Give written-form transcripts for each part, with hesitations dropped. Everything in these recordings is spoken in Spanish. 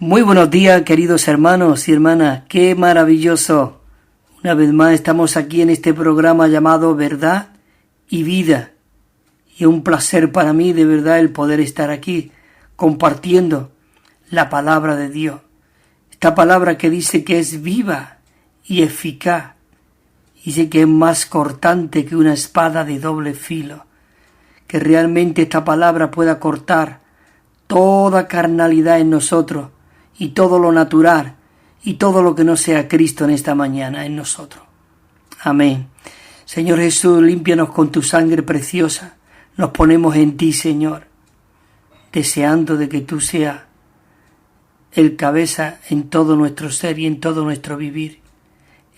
Muy buenos días, queridos hermanos y hermanas. Qué maravilloso. Una vez más estamos aquí en este programa llamado Verdad y Vida. Y es un placer para mí, de verdad, el poder estar aquí compartiendo la palabra de Dios. Esta palabra que dice que es viva y eficaz. Dice que es más cortante que una espada de doble filo. Que realmente esta palabra pueda cortar toda carnalidad en nosotros y todo lo natural y todo lo que no sea Cristo en esta mañana en nosotros. Amén. Señor Jesús, límpianos con tu sangre preciosa. Nos ponemos en ti, Señor, deseando de que tú seas el cabeza en todo nuestro ser y en todo nuestro vivir.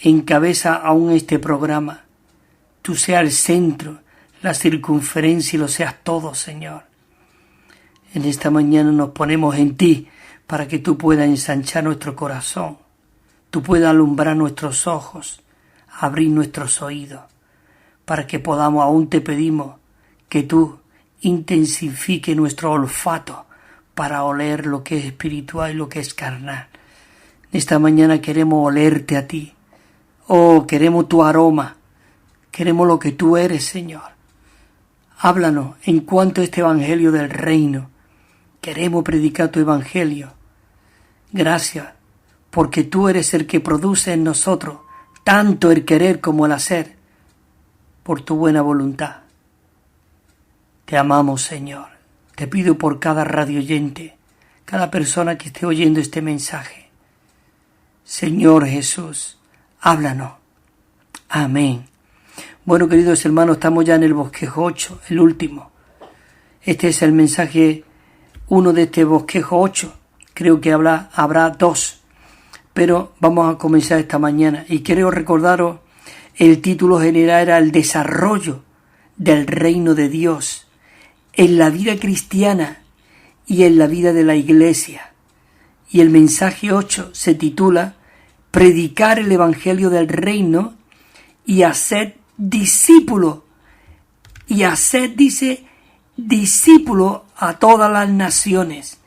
Encabeza aún este programa. Tú seas el centro, la circunferencia y lo seas todo, Señor. En esta mañana nos ponemos en ti para que tú puedas ensanchar nuestro corazón, tú puedas alumbrar nuestros ojos, abrir nuestros oídos, para que podamos, aún te pedimos, que tú intensifique nuestro olfato para oler lo que es espiritual y lo que es carnal. En esta mañana queremos olerte a ti. Oh, queremos tu aroma, queremos lo que tú eres, Señor. Háblanos en cuanto a este evangelio del reino. Queremos predicar tu evangelio. Gracias, porque tú eres el que produce en nosotros tanto el querer como el hacer, por tu buena voluntad. Te amamos, Señor. Te pido por cada radioyente, cada persona que esté oyendo este mensaje. Señor Jesús, háblanos. Amén. Bueno, queridos hermanos, estamos ya en el bosquejo 8, el último. Este es el mensaje 1 de este bosquejo 8. Creo que habrá 2, pero vamos a comenzar esta mañana. Y quiero recordaros, el título general era el desarrollo del reino de Dios en la vida cristiana y en la vida de la iglesia. Y el mensaje 8 se titula Predicar el evangelio del reino y hacer discípulos. Y hacer, dice, discípulos a todas las naciones,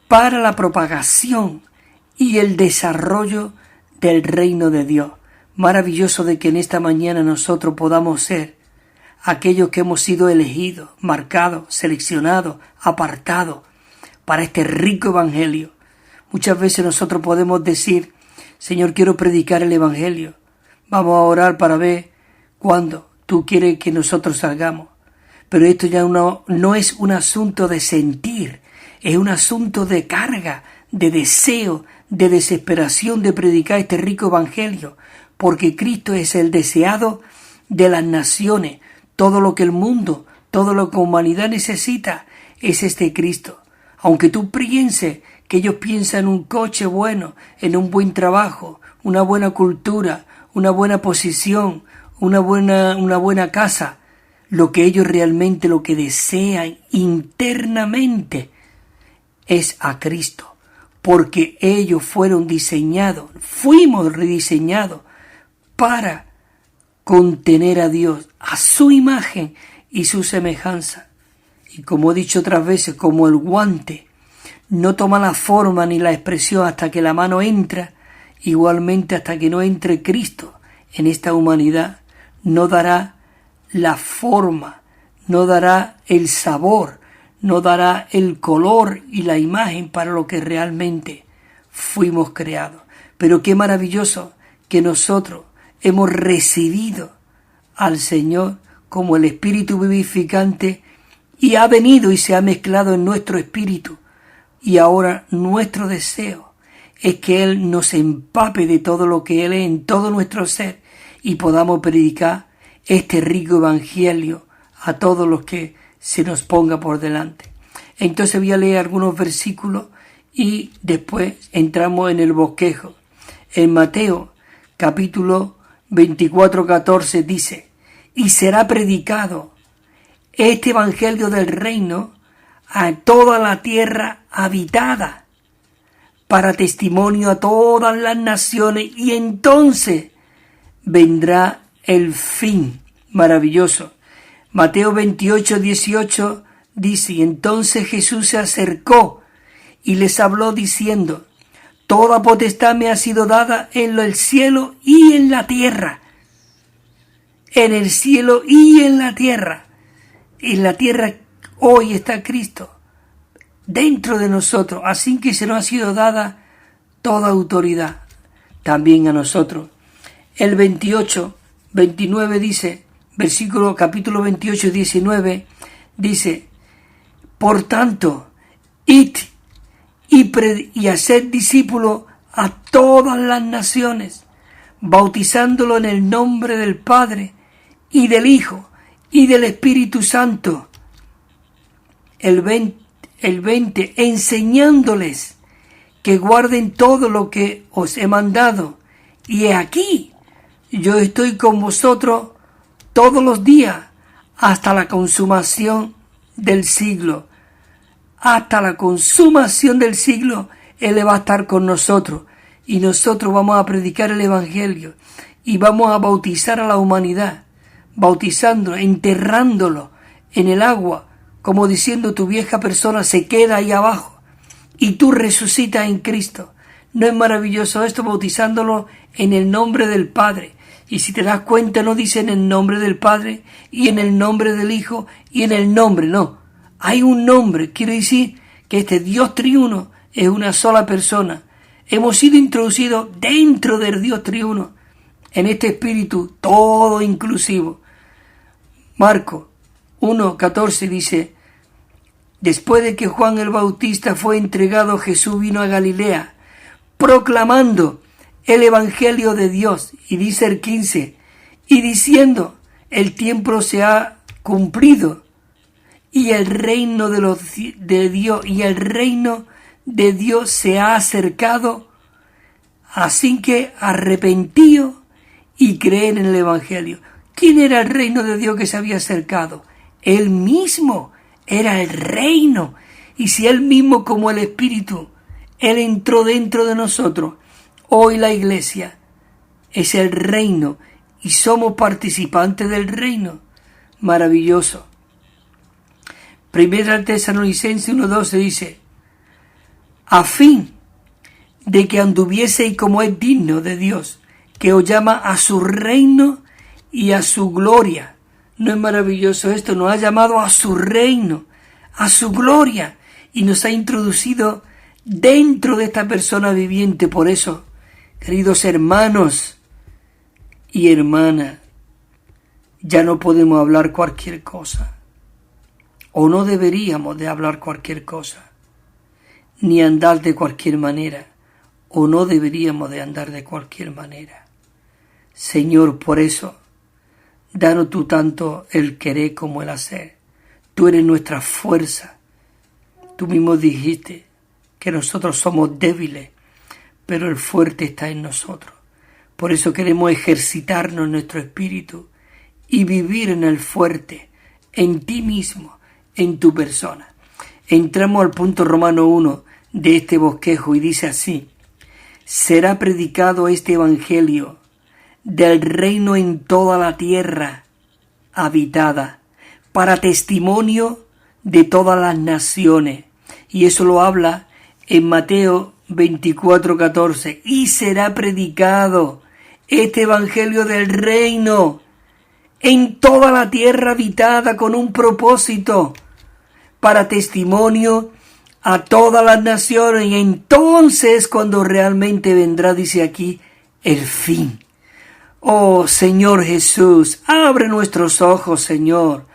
para la propagación y el desarrollo del reino de Dios. Maravilloso de que en esta mañana nosotros podamos ser aquellos que hemos sido elegidos, marcados, seleccionados, apartados para este rico evangelio. Muchas veces nosotros podemos decir, Señor, quiero predicar el evangelio. Vamos a orar para ver cuándo tú quieres que nosotros salgamos. Pero esto ya no es un asunto de sentir, es un asunto de carga, de deseo, de desesperación de predicar este rico evangelio, porque Cristo es el deseado de las naciones. Todo lo que el mundo, todo lo que la humanidad necesita es este Cristo. Aunque tú pienses que ellos piensan en un coche bueno, en un buen trabajo, una buena cultura, una buena posición, una buena casa, lo que ellos realmente lo que desean internamente es a Cristo, porque ellos fuimos rediseñados para contener a Dios, a su imagen y su semejanza. Y como he dicho otras veces, como el guante no toma la forma ni la expresión hasta que la mano entra, igualmente hasta que no entre Cristo en esta humanidad, no dará la forma, no dará el sabor, no dará el color y la imagen para lo que realmente fuimos creados. Pero qué maravilloso que nosotros hemos recibido al Señor como el Espíritu vivificante y ha venido y se ha mezclado en nuestro espíritu. Y ahora nuestro deseo es que Él nos empape de todo lo que Él es en todo nuestro ser y podamos predicar este rico evangelio a todos los que se nos ponga por delante. Entonces voy a leer algunos versículos y después entramos en el bosquejo. En Mateo capítulo 24:14 dice: y será predicado este evangelio del reino a toda la tierra habitada, para testimonio a todas las naciones, y entonces vendrá el fin. Maravilloso. Mateo 28:18 dice: y entonces Jesús se acercó y les habló diciendo: Toda potestad me ha sido dada en el cielo y en la tierra. En el cielo y en la tierra. En la tierra hoy está Cristo dentro de nosotros, así que se nos ha sido dada toda autoridad también a nosotros. El 29 dice, capítulo 28, 19, dice: Por tanto, id y haced discípulos a todas las naciones, bautizándolo en el nombre del Padre y del Hijo y del Espíritu Santo. El 20, enseñándoles que guarden todo lo que os he mandado. Y he aquí, yo estoy con vosotros todos los días hasta la consumación del siglo. Hasta la consumación del siglo, Él va a estar con nosotros. Y nosotros vamos a predicar el Evangelio. Y vamos a bautizar a la humanidad. Bautizándolo, enterrándolo en el agua. Como diciendo, tu vieja persona se queda ahí abajo. Y tú resucitas en Cristo. ¿No es maravilloso esto? Bautizándolo en el nombre del Padre. Y si te das cuenta, no dice en el nombre del Padre, y en el nombre del Hijo, y en el nombre, no. Hay un nombre. Quiere decir que este Dios triuno es una sola persona. Hemos sido introducidos dentro del Dios triuno, en este espíritu todo inclusivo. Marcos 1:14 dice: Después de que Juan el Bautista fue entregado, Jesús vino a Galilea, proclamando el Evangelio de Dios. Y dice el 15, y diciendo: el tiempo se ha cumplido, y el reino de Dios se ha acercado, así que arrepentíos y creen en el Evangelio. ¿Quién era el reino de Dios que se había acercado? Él mismo era el reino. Y si Él mismo, como el Espíritu, Él entró dentro de nosotros, hoy la Iglesia es el reino y somos participantes del reino. Maravilloso. Primera Tesalonicenses 1:12 dice: a fin de que anduvieseis como es digno de Dios, que os llama a su reino y a su gloria. ¿No es maravilloso esto? Nos ha llamado a su reino, a su gloria, y nos ha introducido dentro de esta persona viviente. Por eso, queridos hermanos y hermanas, ya no podemos hablar cualquier cosa, o no deberíamos de hablar cualquier cosa, ni andar de cualquier manera, o no deberíamos de andar de cualquier manera. Señor, por eso, danos tú tanto el querer como el hacer. Tú eres nuestra fuerza. Tú mismo dijiste que nosotros somos débiles, pero el fuerte está en nosotros. Por eso queremos ejercitarnos en nuestro espíritu y vivir en el fuerte, en ti mismo, en tu persona. Entramos al punto Romano 1 de este bosquejo y dice así: será predicado este evangelio del reino en toda la tierra habitada, para testimonio de todas las naciones. Y eso lo habla en Mateo 24:14. Y será predicado este evangelio del reino en toda la tierra habitada con un propósito, para testimonio a todas las naciones. Y entonces, cuando realmente vendrá, dice aquí, el fin. Oh Señor Jesús, abre nuestros ojos, Señor.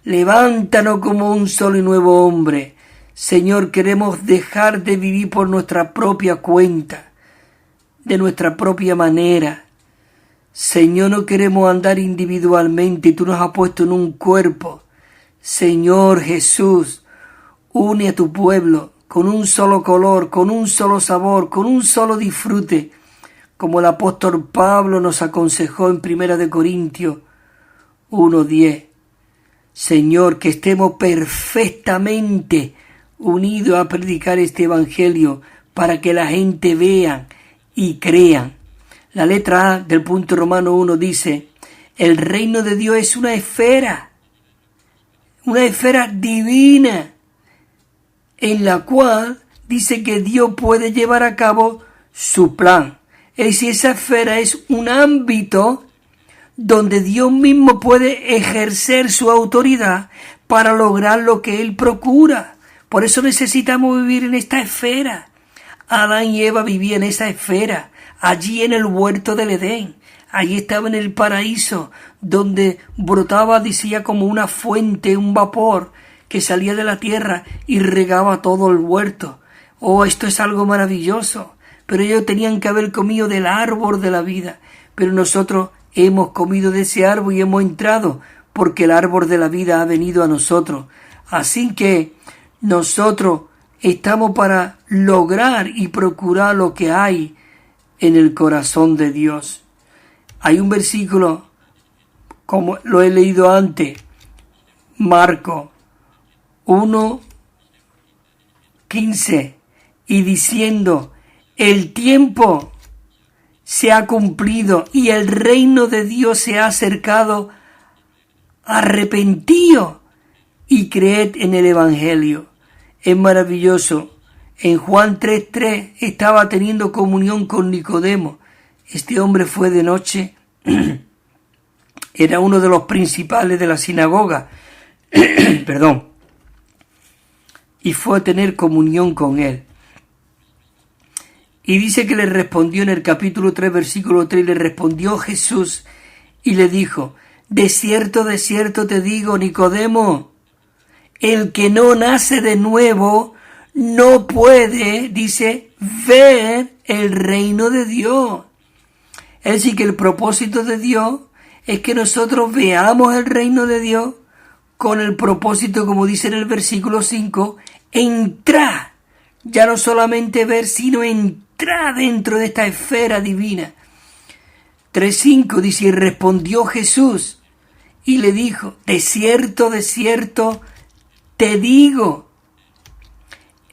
Levántanos como un solo y nuevo hombre. Señor, queremos dejar de vivir por nuestra propia cuenta, de nuestra propia manera. Señor, no queremos andar individualmente. Tú nos has puesto en un cuerpo. Señor Jesús, une a tu pueblo con un solo color, con un solo sabor, con un solo disfrute, como el apóstol Pablo nos aconsejó en 1 Corintios 1:10. Señor, que estemos perfectamente unidos a predicar este evangelio para que la gente vea y crea. La letra A del punto Romano 1 dice: el reino de Dios es una esfera divina, en la cual dice que Dios puede llevar a cabo su plan. Es decir, esa esfera es un ámbito donde Dios mismo puede ejercer su autoridad para lograr lo que Él procura. Por eso necesitamos vivir en esta esfera. Adán y Eva vivían en esa esfera, allí en el huerto del Edén. Allí estaba en el paraíso, donde brotaba, decía, como una fuente, un vapor que salía de la tierra y regaba todo el huerto. Oh, esto es algo maravilloso. Pero ellos tenían que haber comido del árbol de la vida. Pero nosotros hemos comido de ese árbol y hemos entrado, porque el árbol de la vida ha venido a nosotros. Así que nosotros estamos para lograr y procurar lo que hay en el corazón de Dios. Hay un versículo, como lo he leído antes, Marcos 1:15, y diciendo: el tiempo se ha cumplido y el reino de Dios se ha acercado. Arrepentíos y creed en el Evangelio. Es maravilloso. En Juan 3:3 estaba teniendo comunión con Nicodemo. Este hombre fue de noche, era uno de los principales de la sinagoga, perdón, y fue a tener comunión con él. Y dice que le respondió en el capítulo 3, versículo 3, le respondió Jesús y le dijo: de cierto te digo, Nicodemo, el que no nace de nuevo no puede, dice, ver el reino de Dios. Es decir, que el propósito de Dios es que nosotros veamos el reino de Dios con el propósito, como dice en el versículo 5, entrar. Ya no solamente ver, sino entrar dentro de esta esfera divina. 3:5 dice: y respondió Jesús y le dijo: de cierto te digo,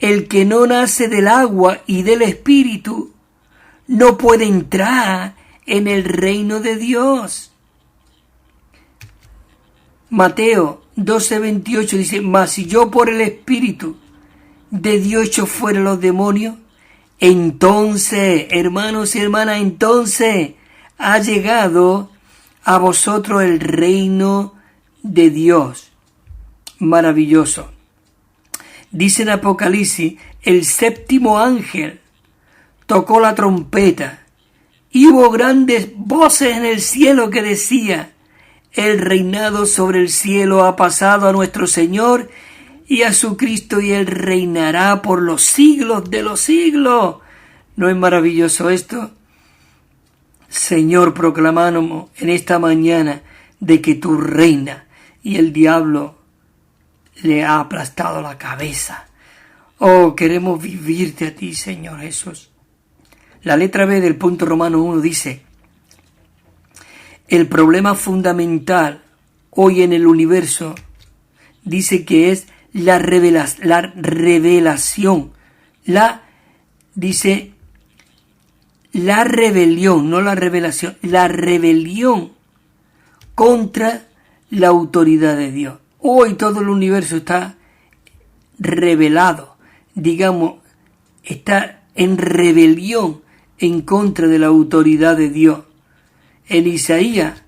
el que no nace del agua y del Espíritu no puede entrar en el reino de Dios. Mateo 12:28 dice: mas si yo por el Espíritu de Dios echo fuera los demonios, entonces, hermanos y hermanas, entonces ha llegado a vosotros el reino de Dios. Maravilloso. Dice en Apocalipsis: el séptimo ángel tocó la trompeta y hubo grandes voces en el cielo que decía: el reinado sobre el cielo ha pasado a nuestro Señor y a su Cristo, y Él reinará por los siglos de los siglos. ¿No es maravilloso esto? Señor, proclamamos en esta mañana de que tú reinas y el diablo le ha aplastado la cabeza. Oh, queremos vivirte a ti, Señor Jesús. La letra B del punto Romano 1 dice: el problema fundamental hoy en el universo, dice que es la revelación. Dice la rebelión, no la revelación, la rebelión contra la autoridad de Dios. Hoy todo el universo está rebelado, digamos, está en rebelión en contra de la autoridad de Dios. En Isaías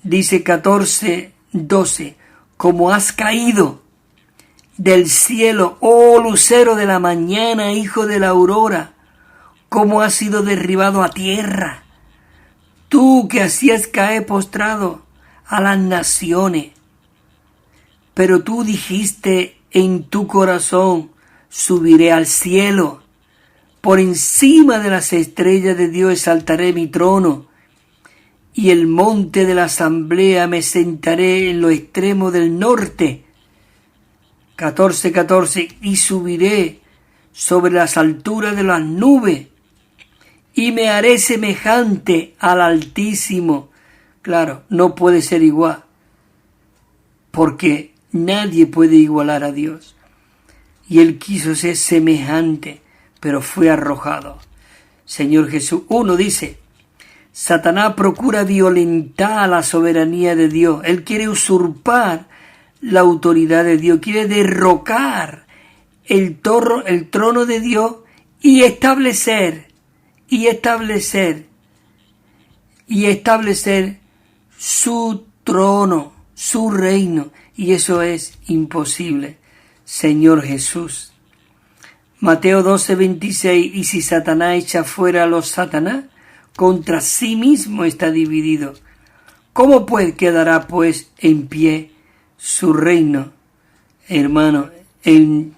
dice 14:12: como has caído del cielo, oh lucero de la mañana, hijo de la aurora, como has sido derribado a tierra, tú que hacías caer postrado a las naciones. Pero tú dijiste en tu corazón: subiré al cielo, por encima de las estrellas de Dios exaltaré mi trono, y el monte de la asamblea me sentaré en los extremos del norte. 14:14: y subiré sobre las alturas de las nubes, y me haré semejante al Altísimo. Claro, no puede ser igual, porque nadie puede igualar a Dios. Y Él quiso ser semejante, pero fue arrojado. Señor Jesús. Uno dice: Satanás procura violentar la soberanía de Dios. Él quiere usurpar la autoridad de Dios, quiere derrocar el trono de Dios y establecer su trono, su reino, y eso es imposible, Señor Jesús. Mateo 12:26, y si Satanás echa fuera a los Satanás, contra sí mismo está dividido. ¿Cómo pues quedará pues en pie su reino? Hermano, él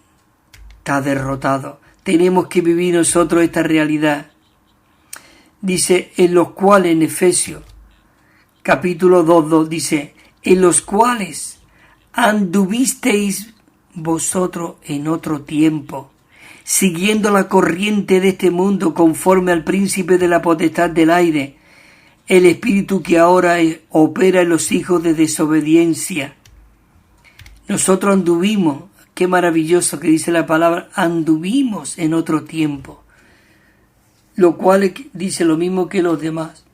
está derrotado. Tenemos que vivir nosotros esta realidad. Dice, en los cuales, en Efesios, capítulo 2, dice, en los cuales anduvisteis vosotros en otro tiempo, siguiendo la corriente de este mundo conforme al príncipe de la potestad del aire, el espíritu que ahora opera en los hijos de desobediencia. Nosotros anduvimos, qué maravilloso que dice la palabra, anduvimos en otro tiempo, lo cual dice lo mismo que los demás,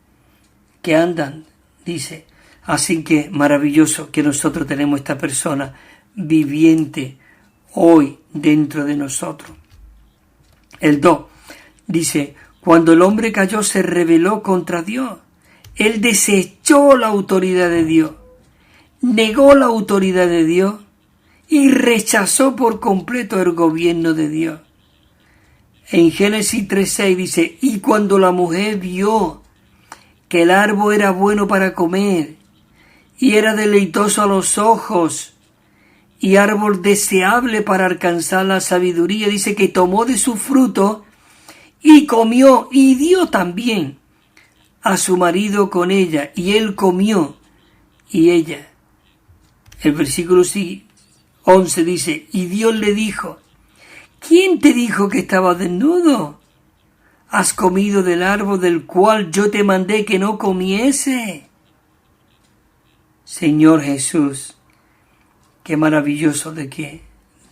que andan, dice. Así que maravilloso que nosotros tenemos esta persona viviente hoy dentro de nosotros. El 2 dice, cuando el hombre cayó se rebeló contra Dios. Él desechó la autoridad de Dios, negó la autoridad de Dios y rechazó por completo el gobierno de Dios. En Génesis 3:6 dice, y cuando la mujer vio que el árbol era bueno para comer y era deleitoso a los ojos y árbol deseable para alcanzar la sabiduría, dice que tomó de su fruto y comió y dio también a su marido con ella, y él comió y ella. El versículo 11 dice, y Dios le dijo, ¿quién te dijo que estabas desnudo? ¿Has comido del árbol del cual yo te mandé que no comiese? Señor Jesús, qué maravilloso de que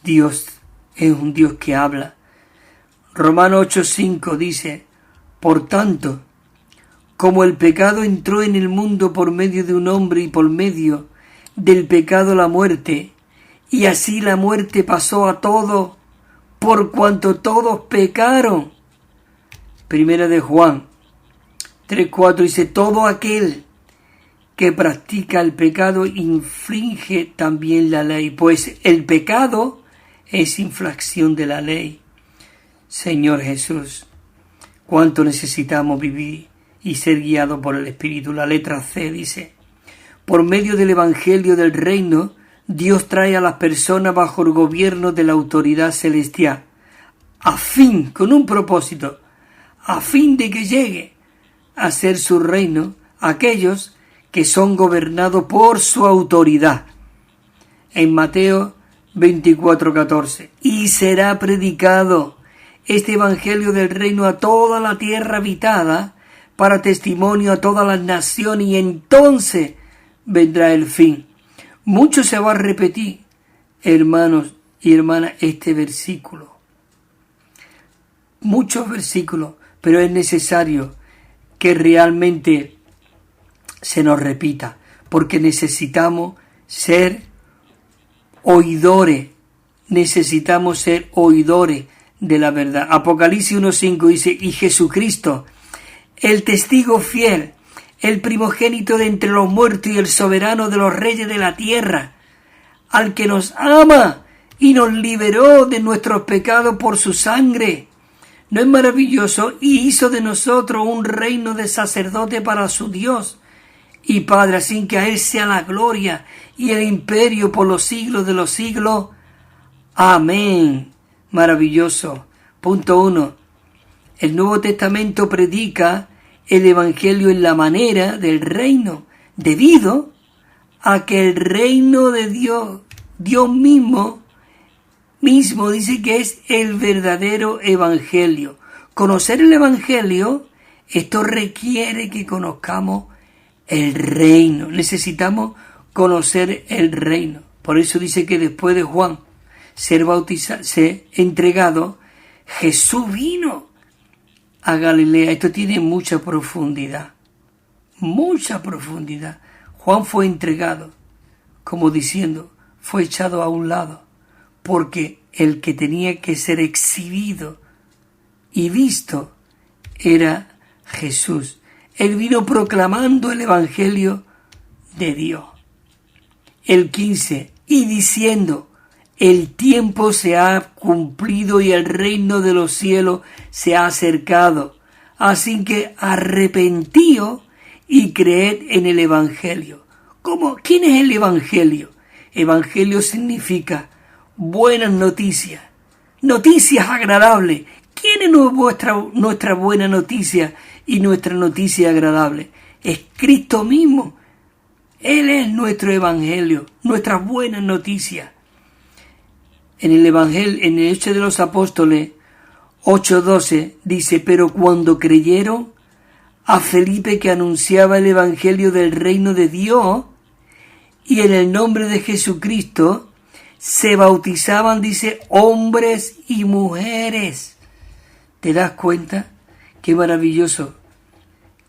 Dios es un Dios que habla. Romanos 8:5 dice, por tanto, como el pecado entró en el mundo por medio de un hombre y por medio del pecado la muerte, y así la muerte pasó a todos por cuanto todos pecaron. Primera de Juan 3:4 dice, todo aquel que practica el pecado infringe también la ley, pues el pecado es infracción de la ley. Señor Jesús, cuánto necesitamos vivir y ser guiados por el Espíritu. La letra C dice, por medio del Evangelio del Reino, Dios trae a las personas bajo el gobierno de la autoridad celestial, con un propósito, a fin de que llegue a ser su reino aquellos que son gobernados por su autoridad. En Mateo 24:14, y será predicado este Evangelio del Reino a toda la tierra habitada, para testimonio a todas las naciones, y entonces vendrá el fin. Mucho se va a repetir, hermanos y hermanas, este versículo. Muchos versículos, pero es necesario que realmente se nos repita, porque necesitamos ser oidores de la verdad. Apocalipsis 1:5 dice, y Jesucristo, el testigo fiel, el primogénito de entre los muertos y el soberano de los reyes de la tierra, al que nos ama y nos liberó de nuestros pecados por su sangre. ¿No es maravilloso? Y hizo de nosotros un reino de sacerdote para su Dios y Padre, así que a Él sea la gloria y el imperio por los siglos de los siglos. Amén. Maravilloso. Punto 1. El Nuevo Testamento predica el Evangelio en la manera del reino, debido a que el reino de Dios mismo dice que es el verdadero Evangelio. Conocer el Evangelio, esto requiere que conozcamos el reino. Necesitamos conocer el reino. Por eso dice que después de Juan ser entregado, Jesús vino a Galilea. Esto tiene mucha profundidad. Juan fue entregado, como diciendo, fue echado a un lado, porque el que tenía que ser exhibido y visto era Jesús. Él vino proclamando el Evangelio de Dios. El 15, y diciendo, el tiempo se ha cumplido y el reino de los cielos se ha acercado. Así que arrepentíos y creed en el Evangelio. ¿Cómo? ¿Quién es el Evangelio? Evangelio significa buenas noticias, noticias agradables. ¿Quién es nuestra buena noticia y nuestra noticia agradable? Es Cristo mismo. Él es nuestro Evangelio, nuestras buenas noticias. En el Evangelio, en el Hechos de los Apóstoles 8:12 dice, pero cuando creyeron a Felipe que anunciaba el Evangelio del reino de Dios y en el nombre de Jesucristo se bautizaban, dice, hombres y mujeres. ¿Te das cuenta? Qué maravilloso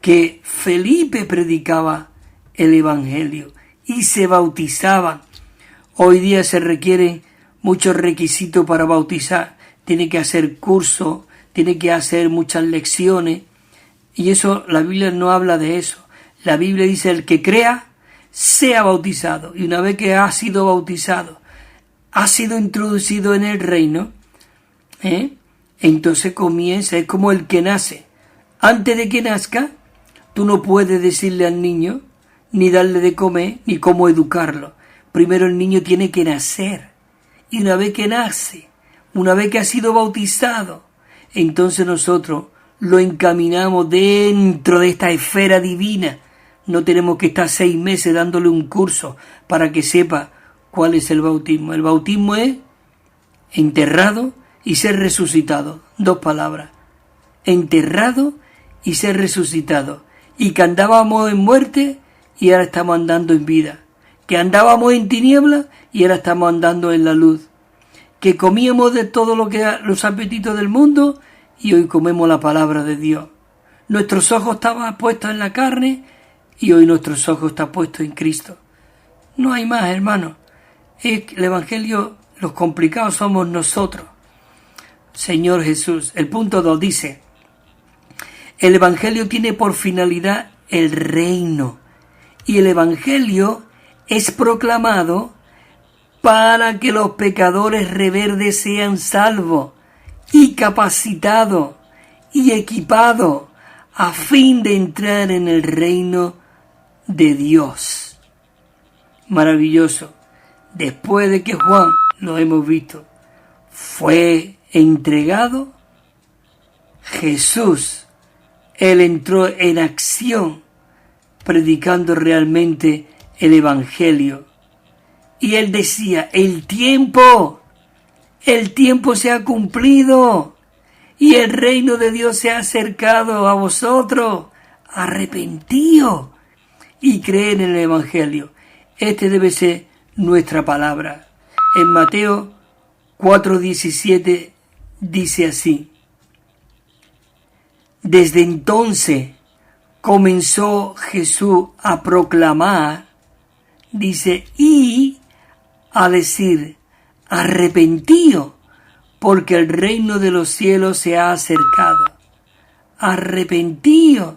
que Felipe predicaba el Evangelio y se bautizaban. Hoy día se requieren muchos requisitos para bautizar. Tiene que hacer cursos, tiene que hacer muchas lecciones. Y eso, la Biblia no habla de eso. La Biblia dice, el que crea, sea bautizado. Y una vez que ha sido bautizado, ha sido introducido en el reino, entonces comienza, es como el que nace. Antes de que nazca, tú no puedes decirle al niño, ni darle de comer, ni cómo educarlo. Primero el niño tiene que nacer. Y una vez que nace, una vez que ha sido bautizado, entonces nosotros lo encaminamos dentro de esta esfera divina. No tenemos que estar 6 meses dándole un curso para que sepa cuál es el bautismo. El bautismo es enterrado y ser resucitado. 2 palabras. Enterrado y ser resucitado. Y que andábamos en muerte y ahora estamos andando en vida. Que andábamos en tinieblas y ahora estamos andando en la luz. Que comíamos de todo lo que los apetitos del mundo y hoy comemos la palabra de Dios. Nuestros ojos estaban puestos en la carne y hoy nuestros ojos están puestos en Cristo. No hay más, hermanos. El Evangelio, los complicados somos nosotros. Señor Jesús. El punto 2 dice, el Evangelio tiene por finalidad el reino y el Evangelio es proclamado para que los pecadores rebeldes sean salvos y capacitados y equipados a fin de entrar en el reino de Dios. Maravilloso. Después de que Juan, lo hemos visto, fue entregado, Jesús, él entró en acción predicando realmente el Evangelio. Y él decía, el tiempo se ha cumplido y el reino de Dios se ha acercado a vosotros. Arrepentíos y creen en el Evangelio. Este debe ser nuestra palabra. En Mateo 4:17 dice así, desde entonces comenzó Jesús a proclamar, dice, y a decir, arrepentíos, porque el reino de los cielos se ha acercado. Arrepentíos,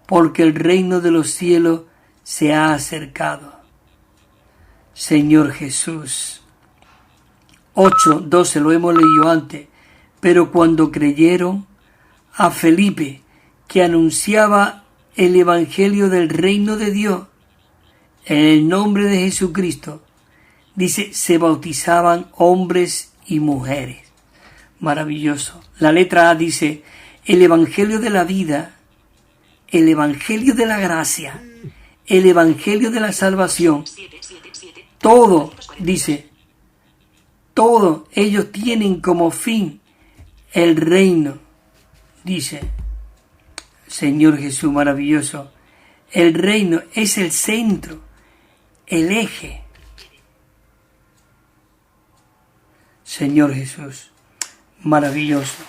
porque el reino de los cielos se ha acercado. Señor Jesús. 8:12, lo hemos leído antes. Pero cuando creyeron a Felipe, que anunciaba el Evangelio del reino de Dios, en el nombre de Jesucristo, dice, se bautizaban hombres y mujeres. Maravilloso. La letra A dice, el Evangelio de la vida, el Evangelio de la gracia, el Evangelio de la salvación. Todo, dice, todo ellos tienen como fin el reino, dice Señor Jesús maravilloso. El reino es el centro, el eje. Señor Jesús, maravilloso.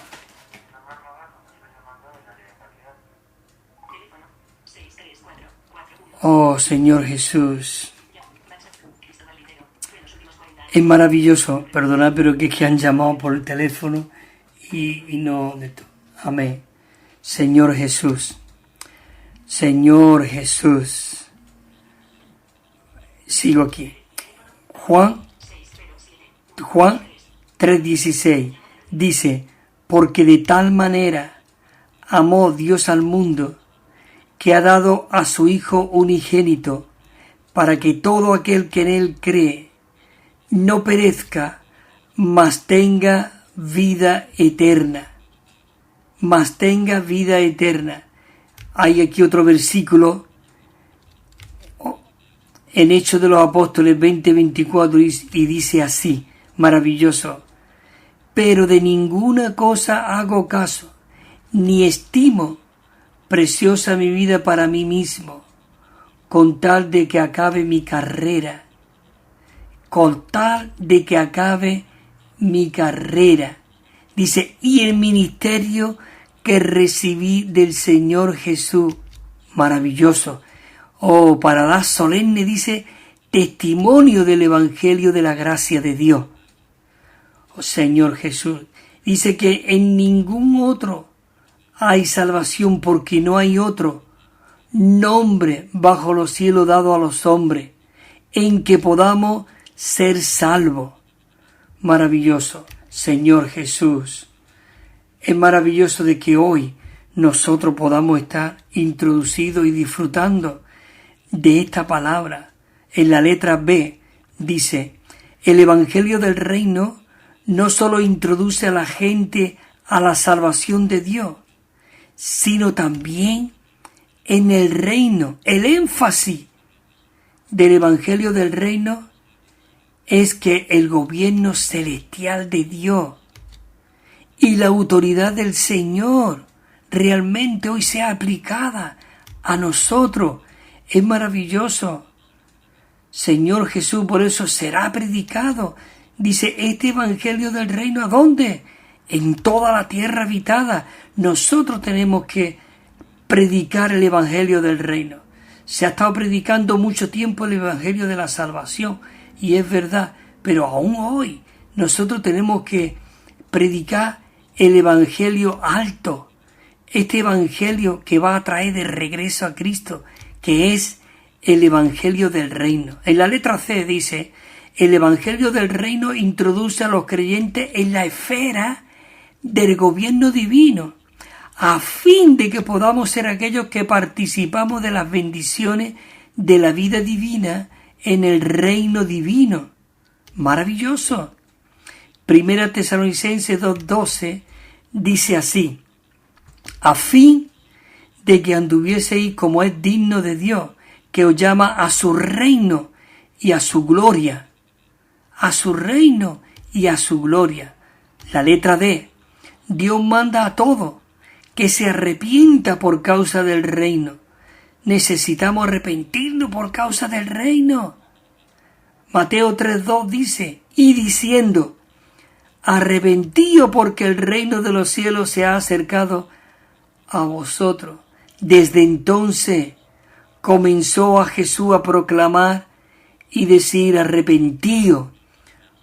Oh Señor Jesús. Es maravilloso, perdonad, pero que es que han llamado por el teléfono y no de todo. Amén. Señor Jesús, Señor Jesús. Sigo aquí. Juan 3:16 dice, porque de tal manera amó Dios al mundo, que ha dado a su Hijo unigénito, para que todo aquel que en él cree no perezca, mas tenga vida eterna. Mas tenga vida eterna. Hay aquí otro versículo en Hechos de los Apóstoles 20:24 y dice así, maravilloso. Pero de ninguna cosa hago caso, ni estimo preciosa mi vida para mí mismo, con tal de que acabe mi carrera. Con tal de que acabe mi carrera. Dice, y el ministerio que recibí del Señor Jesús. Maravilloso. Oh, para dar solemne, dice, testimonio del Evangelio de la gracia de Dios. Oh Señor Jesús. Dice que en ningún otro hay salvación, porque no hay otro nombre bajo los cielos dado a los hombres en que podamos ser salvos. Maravilloso, Señor Jesús. Es maravilloso de que hoy nosotros podamos estar introducidos y disfrutando de esta palabra. En la letra B dice, el Evangelio del Reino no solo introduce a la gente a la salvación de Dios, sino también en el reino. El énfasis del Evangelio del Reino es que el gobierno celestial de Dios y la autoridad del Señor realmente hoy sea aplicada a nosotros. Es maravilloso. Señor Jesús, por eso será predicado. Dice, este Evangelio del Reino, ¿a dónde? En toda la tierra habitada. Nosotros tenemos que predicar el Evangelio del Reino. Se ha estado predicando mucho tiempo el Evangelio de la salvación, y es verdad, pero aún hoy nosotros tenemos que predicar el Evangelio alto, este Evangelio que va a traer de regreso a Cristo, que es el Evangelio del Reino. En la letra C dice, el Evangelio del Reino introduce a los creyentes en la esfera del gobierno divino, a fin de que podamos ser aquellos que participamos de las bendiciones de la vida divina en el reino divino. Maravilloso. Primera Tesalonicenses 2:12 dice así, a fin de que anduvieseis como es digno de Dios, que os llama a su reino y a su gloria. A su reino y a su gloria. La letra D. Dios manda a todos que se arrepienta por causa del reino. Necesitamos arrepentirnos por causa del reino. Mateo 3:2 dice, y diciendo, arrepentíos porque el reino de los cielos se ha acercado a vosotros. Desde entonces comenzó a Jesús a proclamar y decir, arrepentíos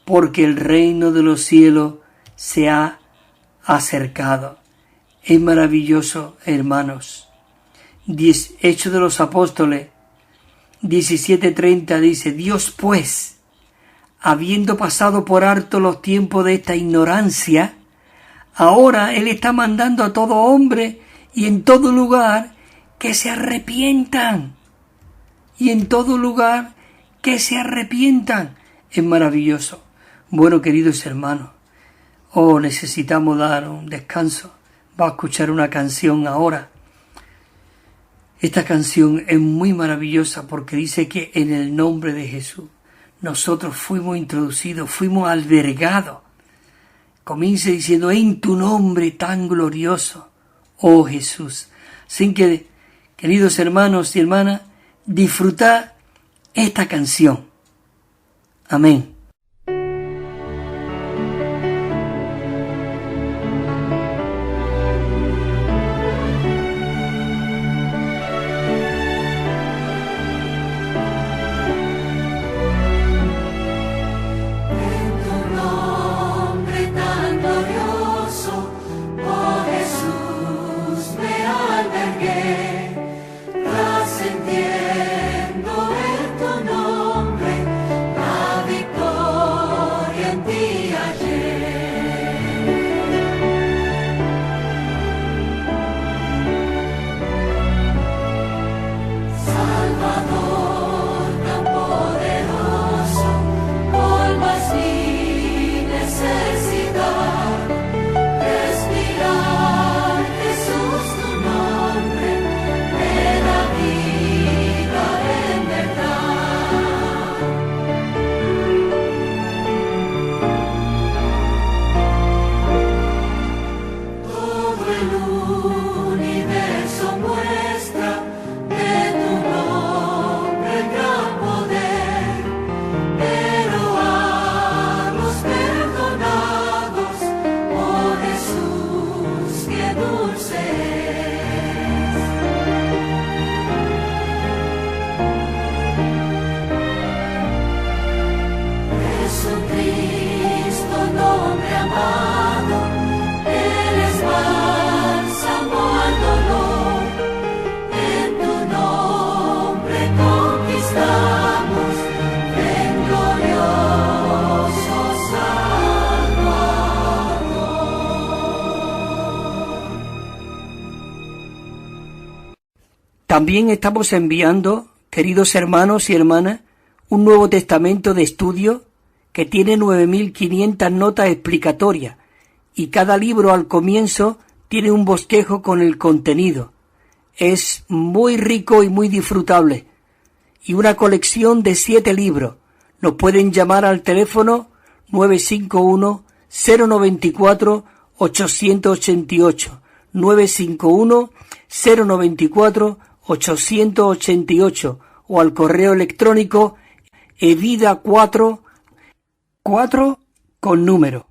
porque el reino de los cielos se ha acercado. Es maravilloso, hermanos. Hechos de los Apóstoles 17:30 dice, Dios pues, habiendo pasado por alto los tiempos de esta ignorancia, ahora Él está mandando a todo hombre y en todo lugar que se arrepientan. Y en todo lugar que se arrepientan. Es maravilloso. Bueno, queridos hermanos, necesitamos dar un descanso. Va a escuchar una canción ahora. Esta canción es muy maravillosa porque dice que en el nombre de Jesús nosotros fuimos introducidos, fuimos albergados. Comienza diciendo, en tu nombre tan glorioso, oh Jesús. Así que, queridos hermanos y hermanas, disfrutad esta canción. Amén. universo muestra de tu nombre gran poder, pero a los perdonados, oh Jesús, qué dulce es. Jesucristo, nombre amado, eres bálsamo al dolor. En tu nombre conquistamos, ven glorioso Salvador. También estamos enviando, queridos hermanos y hermanas, un Nuevo Testamento de estudio que tiene 9.500 notas explicatorias y cada libro al comienzo tiene un bosquejo con el contenido. Es muy rico y muy disfrutable. Y una colección de 7 libros. Nos pueden llamar al teléfono 951-094-888. 951-094-888 o al correo electrónico evida4 con número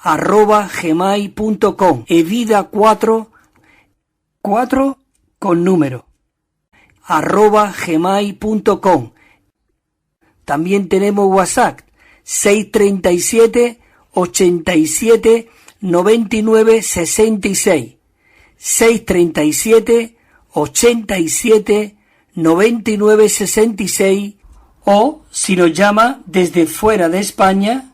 @gmail.com. evida4 con número @gmail.com. También tenemos WhatsApp 637 87 99 66 637 87 99 66. O si nos llama desde fuera de España,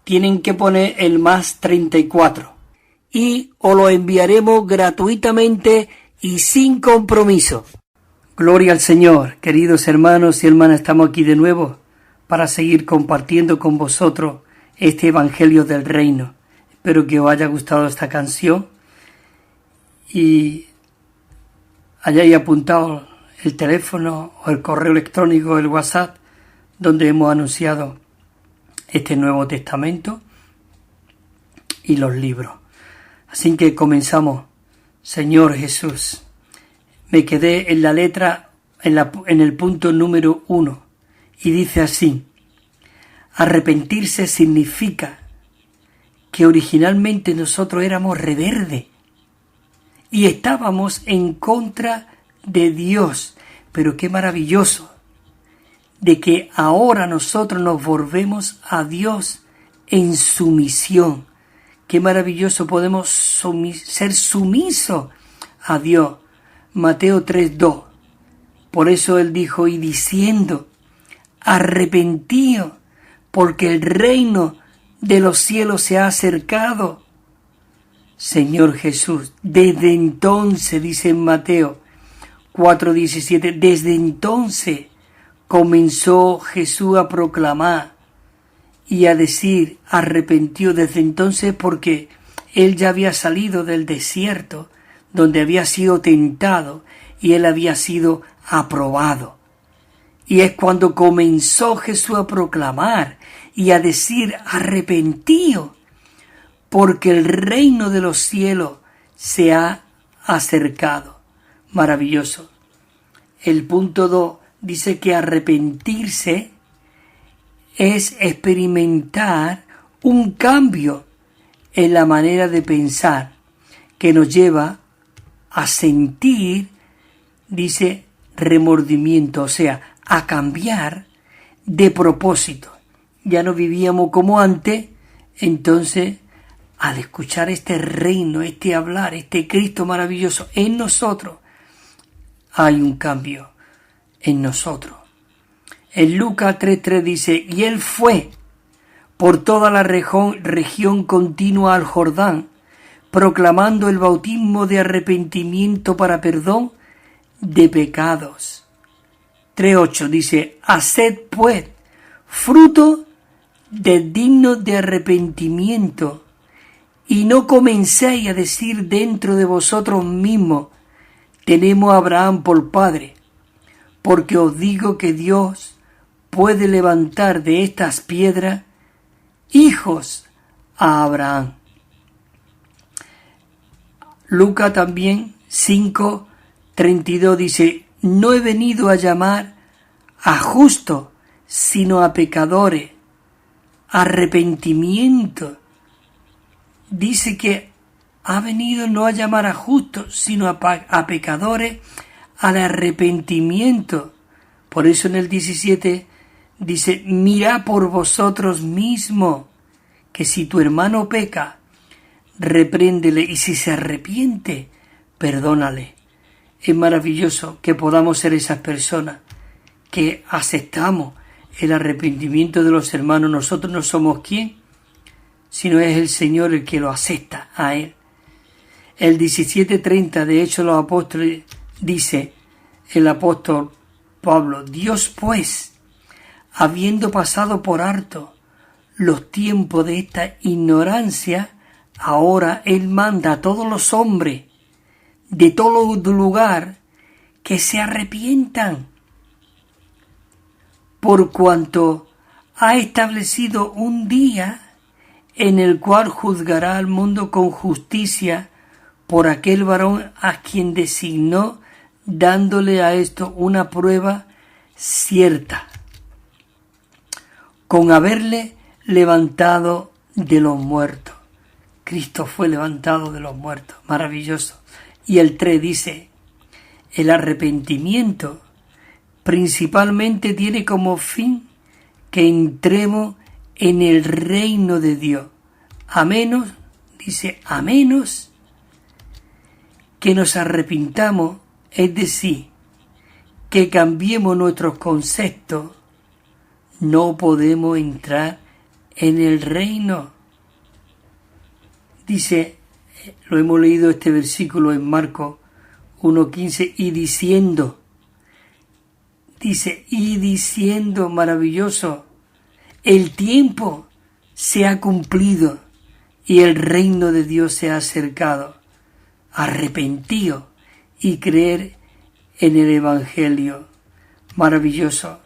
tienen que poner el +34. Y os lo enviaremos gratuitamente y sin compromiso. Gloria al Señor, queridos hermanos y hermanas, estamos aquí de nuevo para seguir compartiendo con vosotros este Evangelio del Reino. Espero que os haya gustado esta canción y hayáis apuntado el teléfono o el correo electrónico, el WhatsApp, donde hemos anunciado este Nuevo Testamento y los libros. Así que comenzamos. Señor Jesús, me quedé en la letra, en el punto número 1, y dice así: arrepentirse significa que originalmente nosotros éramos rebeldes y estábamos en contra de Dios, pero qué maravilloso de que ahora nosotros nos volvemos a Dios en sumisión. Qué maravilloso podemos ser sumisos a Dios. Mateo 3:2. Por eso él dijo, y diciendo, arrepentíos, porque el reino de los cielos se ha acercado. Señor Jesús, desde entonces, dice en Mateo 4:17, desde entonces comenzó Jesús a proclamar y a decir, arrepentió desde entonces, porque él ya había salido del desierto donde había sido tentado y él había sido aprobado. Y es cuando comenzó Jesús a proclamar y a decir, arrepentíos, porque el reino de los cielos se ha acercado. Maravilloso. El punto 2 dice que arrepentirse es experimentar un cambio en la manera de pensar que nos lleva a sentir, dice, remordimiento, o sea, a cambiar de propósito. Ya no vivíamos como antes, entonces al escuchar este reino, este hablar, este Cristo maravilloso en nosotros, hay un cambio en nosotros. En Lucas 3:3 dice, y él fue por toda la región continua al Jordán, proclamando el bautismo de arrepentimiento para perdón de pecados. 3:8 dice, haced pues fruto de digno de arrepentimiento, y no comencéis a decir dentro de vosotros mismos, tenemos a Abraham por padre, porque os digo que Dios puede levantar de estas piedras hijos a Abraham. Lucas también 5:32 dice, no he venido a llamar a justos, sino a pecadores. Arrepentimiento. Dice que ha venido no a llamar a justos, sino a pecadores al arrepentimiento. Por eso en el 17 dice, mirad por vosotros mismos, que si tu hermano peca, repréndele, y si se arrepiente, perdónale. Es maravilloso que podamos ser esas personas que aceptamos el arrepentimiento de los hermanos. Nosotros no somos quién, sino es el Señor el que lo acepta a Él. El 17:30 de Hechos de los Apóstoles dice el apóstol Pablo, Dios pues, habiendo pasado por alto los tiempos de esta ignorancia, ahora Él manda a todos los hombres de todo lugar que se arrepientan, por cuanto ha establecido un día en el cual juzgará al mundo con justicia por aquel varón a quien designó, dándole a esto una prueba cierta, con haberle levantado de los muertos. Cristo fue levantado de los muertos. Maravilloso. Y el 3 dice, el arrepentimiento principalmente tiene como fin que entremos en el reino de Dios. A menos, dice, a menos que nos arrepintamos, es decir, que cambiemos nuestros conceptos, no podemos entrar en el reino. Dice, lo hemos leído este versículo en Marcos 1:15, y diciendo, maravilloso, el tiempo se ha cumplido y el reino de Dios se ha acercado. Arrepentíos y creer en el Evangelio. Maravilloso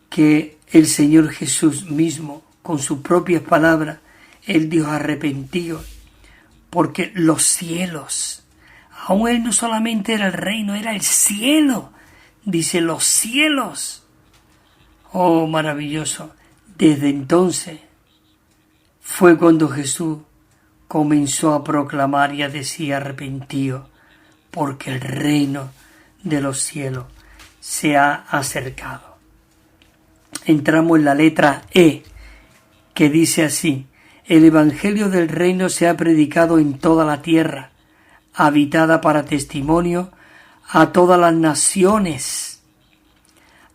que el Señor Jesús mismo, con sus propias palabras, Él dijo arrepentíos, porque los cielos, aún Él no solamente era el reino, era el cielo, dice los cielos. Oh, maravilloso. Desde entonces fue cuando Jesús comenzó a proclamar y a decir arrepentíos, porque el reino de los cielos se ha acercado. Entramos en la letra E, que dice así, el Evangelio del reino se ha predicado en toda la tierra, habitada para testimonio a todas las naciones,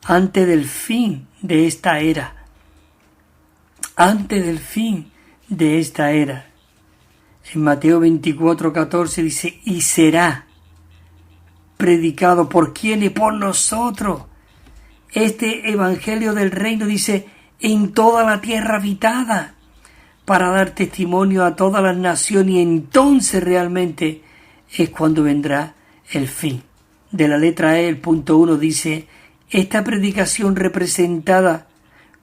antes del fin de esta era. Antes del fin de esta era. En Mateo 24:14 dice, y será predicado por quienes, por nosotros. Este Evangelio del reino dice, en toda la tierra habitada, para dar testimonio a todas las naciones, y entonces realmente es cuando vendrá el fin. De la letra E, el punto 1 dice, esta predicación representada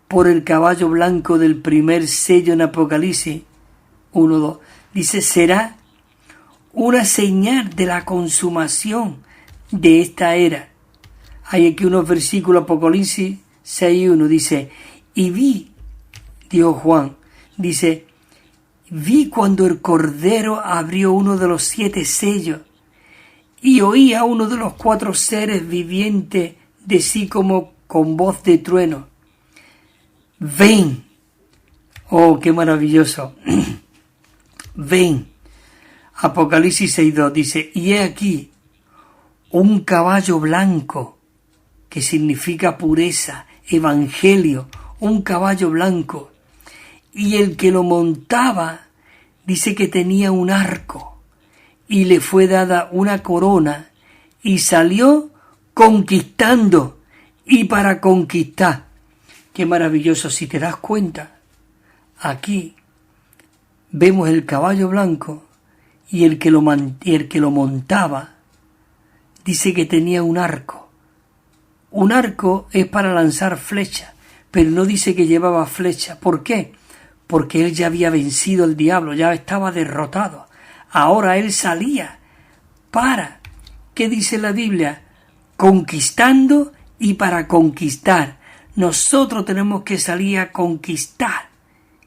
por el caballo blanco del primer sello en Apocalipsis 1:2, dice, será una señal de la consumación de esta era. Hay aquí unos versículos, Apocalipsis 6:1, dice, y vi, dijo Juan, dice, vi cuando el Cordero abrió uno de los 7 sellos, y oí a uno de los 4 seres vivientes decir como con voz de trueno, ven. Oh, qué maravilloso. Ven. Apocalipsis 6:2 dice, y he aquí un caballo blanco, que significa pureza, evangelio, un caballo blanco, y el que lo montaba dice que tenía un arco, y le fue dada una corona, y salió conquistando, y para conquistar. Qué maravilloso, si te das cuenta, aquí vemos el caballo blanco, y el que lo montaba dice que tenía un arco. Un arco es para lanzar flechas, pero no dice que llevaba flecha. ¿Por qué? Porque él ya había vencido al diablo, ya estaba derrotado. Ahora él salía para, ¿qué dice la Biblia? Conquistando y para conquistar. Nosotros tenemos que salir a conquistar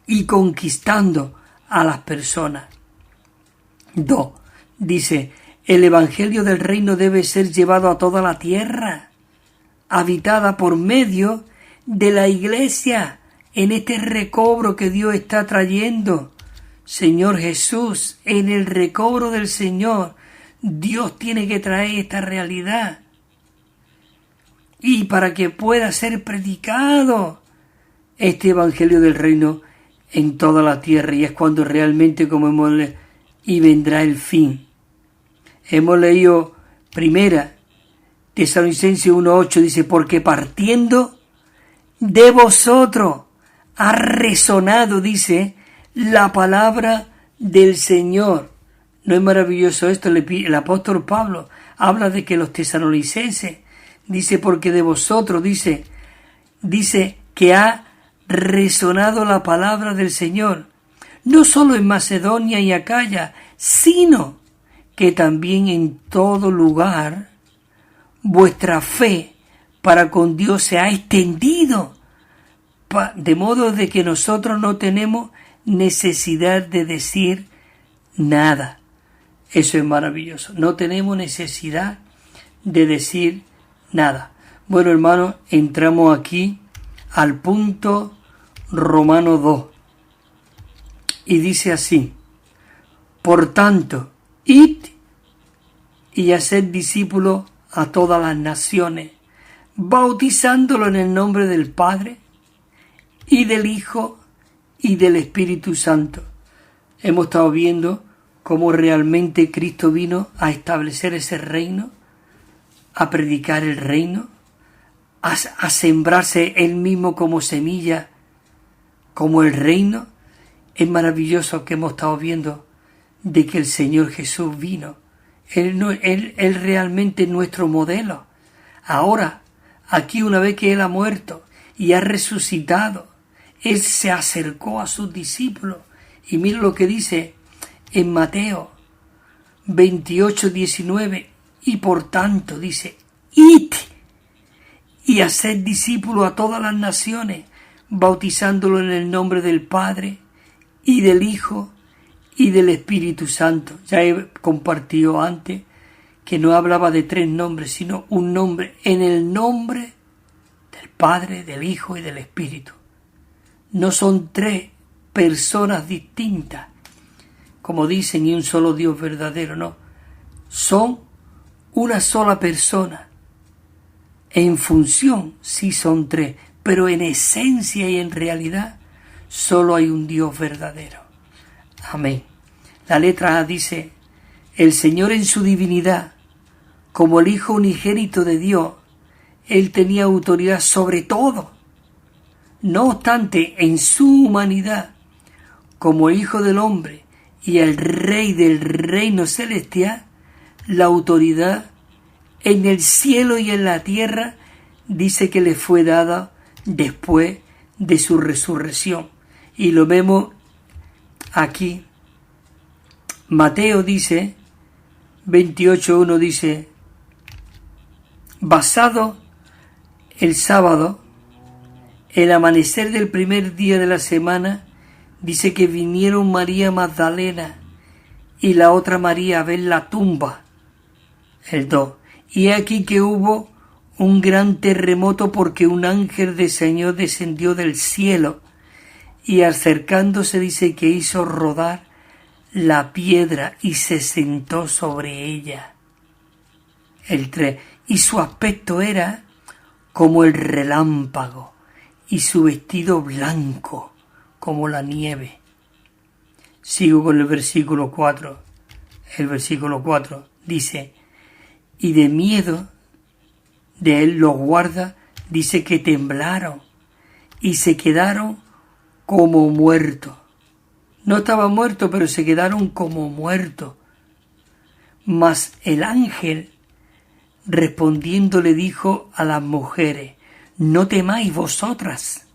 y conquistando a las personas. 2. Dice, el evangelio del reino debe ser llevado a toda la tierra, habitada por medio de la iglesia, en este recobro que Dios está trayendo. Señor Jesús, en el recobro del Señor, Dios tiene que traer esta realidad. Y para que pueda ser predicado este evangelio del reino en toda la tierra, y es cuando realmente, como hemos leído, y vendrá el fin. Hemos leído primera Tesalonicenses 1:8, dice, porque partiendo de vosotros ha resonado, dice, la palabra del Señor. ¿No es maravilloso esto? El apóstol Pablo habla de que los tesalonicenses, dice, porque de vosotros, dice que ha resonado la palabra del Señor, no solo en Macedonia y Acaya, sino que también en todo lugar vuestra fe para con Dios se ha extendido, de modo de que nosotros no tenemos necesidad de decir nada. Eso es maravilloso. No tenemos necesidad de decir nada. Bueno, hermanos, entramos aquí al punto Romano 2. Y dice así, por tanto, id y haced discípulos a todas las naciones, bautizándolo en el nombre del Padre y del Hijo y del Espíritu Santo. Hemos estado viendo cómo realmente Cristo vino a establecer ese reino, a predicar el reino, a sembrarse él mismo como semilla, como el reino. Es maravilloso que hemos estado viendo de que el Señor Jesús vino. Él realmente es nuestro modelo. Ahora, aquí una vez que Él ha muerto y ha resucitado, Él se acercó a sus discípulos. Y mira lo que dice en Mateo 28:19. Y por tanto dice, id y haced discípulos a todas las naciones, bautizándolo en el nombre del Padre y del Hijo y del Espíritu Santo. Ya he compartido antes que no hablaba de 3 nombres, sino un nombre, en el nombre del Padre, del Hijo y del Espíritu. No son 3 personas distintas, como dicen, y un solo Dios verdadero, no. Son una sola persona. En función sí son 3, pero en esencia y en realidad solo hay un Dios verdadero. Amén. La letra A dice, el Señor en su divinidad, como el Hijo unigénito de Dios, Él tenía autoridad sobre todo. No obstante, en su humanidad, como Hijo del Hombre y el Rey del reino celestial, la autoridad en el cielo y en la tierra dice que le fue dada después de su resurrección. Y lo vemos aquí. Mateo dice, 28:1 dice, basado el sábado, el amanecer del primer día de la semana, dice que vinieron María Magdalena y la otra María a ver la tumba. El 2. Y aquí que hubo un gran terremoto porque un ángel del Señor descendió del cielo y acercándose dice que hizo rodar la piedra y se sentó sobre ella. El 3. Y su aspecto era como el relámpago y su vestido blanco como la nieve. Sigo con el versículo 4. El versículo 4 dice, y de miedo de él los guardas, dice que temblaron y se quedaron como muertos. No estaban muertos, pero se quedaron como muertos. Mas el ángel respondiendo le dijo a las mujeres, no temáis vosotras,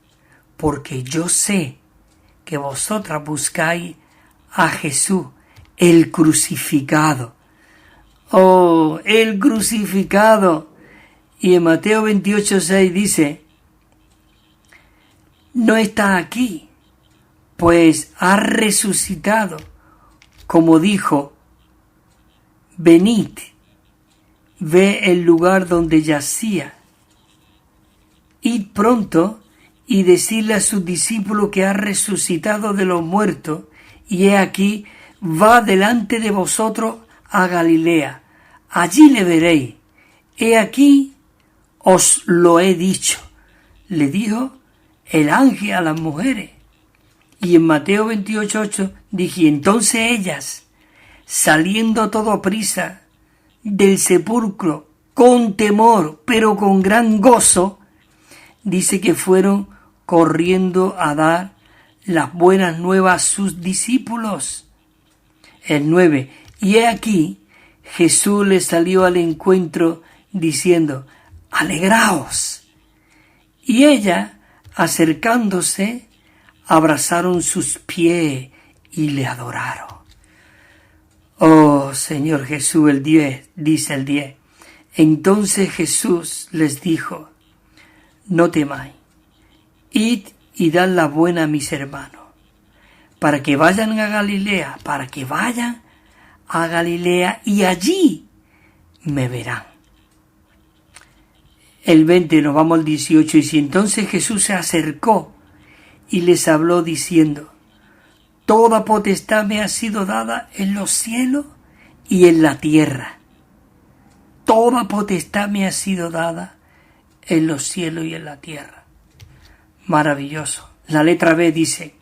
porque yo sé que vosotras buscáis a Jesús, el crucificado. Oh, el crucificado. Y en Mateo 28:6 dice, no está aquí, pues ha resucitado, como dijo, venid, ve el lugar donde yacía. Id pronto y decidle a sus discípulos que ha resucitado de los muertos, y he aquí, va delante de vosotros a Galilea. Allí le veréis. He aquí, os lo he dicho. Le dijo el ángel a las mujeres. Y en Mateo 28:8 dije, entonces ellas, saliendo a toda prisa del sepulcro, con temor, pero con gran gozo, dice que fueron corriendo a dar las buenas nuevas a sus discípulos. El 9. Y he aquí, Jesús les salió al encuentro diciendo, alegraos. Y ella, acercándose, abrazaron sus pies y le adoraron. Oh Señor Jesús, el 10, dice el 10. Entonces Jesús les dijo, no temáis, id y dad la buena a mis hermanos, para que vayan a Galilea, y allí me verán. El 20, nos vamos al 18, y si entonces Jesús se acercó y les habló diciendo, toda potestad me ha sido dada en los cielos y en la tierra. Toda potestad me ha sido dada en los cielos y en la tierra. Maravilloso. La letra B dice,